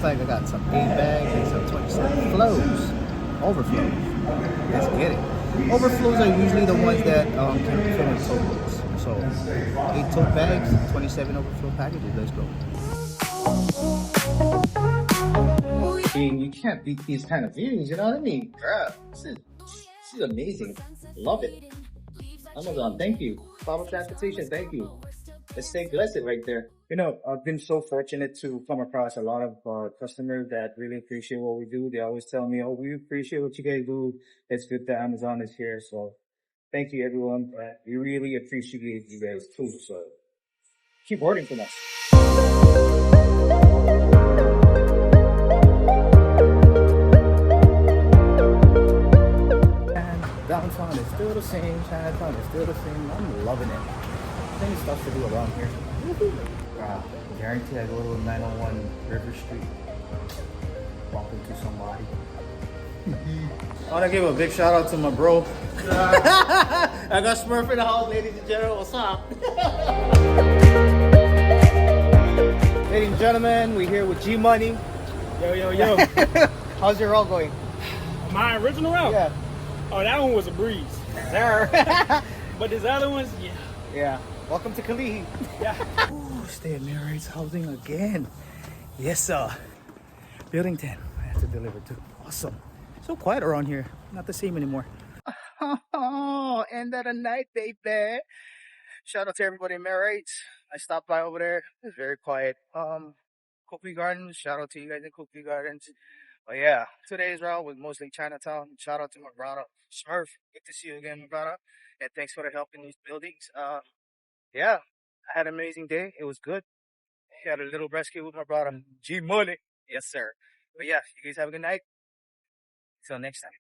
like I got some 8 bags and some 27 flows. Overflows. Let's get it. Overflows are usually the ones that can be filled in tote loads. So 8 tote bags, 27 overflow packages. Let's go. I mean, you can't beat these kind of views, you know what I mean? Bruh, this is amazing. Love it. Amazon, thank you. Power Transportation, thank you. Let's stay blessed right there. You know, I've been so fortunate to come across a lot of customers that really appreciate what we do. They always tell me, "Oh, we appreciate what you guys do. It's good that Amazon is here." So, thank you, everyone. We really appreciate you guys too. So, keep ordering from us. And downtown is still the same. Chinatown is still the same. I'm loving it. Plenty of stuff to do around here. Wow, guarantee I go to 901 River Street, bump into somebody. I want to give a big shout out to my bro. I got Smurf in the house, ladies and gentlemen. What's up? Ladies and gentlemen, we're here with G Money. Yo, yo, yo. How's your roll going? My original route? Yeah. Oh, that one was a breeze. There. But these other ones, yeah. Yeah. Welcome to Kalihi. Yeah. Ooh, stay at Marriott's housing again. Yes, sir. Building 10. I have to deliver to. Awesome. So quiet around here. Not the same anymore. Oh, end of the night, baby. Shout out to everybody in Marriott's. I stopped by over there. It's very quiet. Copley Gardens. Shout out to you guys in Copley Gardens. But yeah, today's route was mostly Chinatown. Shout out to my brother Smurf. Good to see you again, my brother. And thanks for the help in these buildings. Yeah, I had an amazing day. It was good. Had a little rescue with my brother G Money. Yes, sir. But yeah, you guys have a good night. Till next time.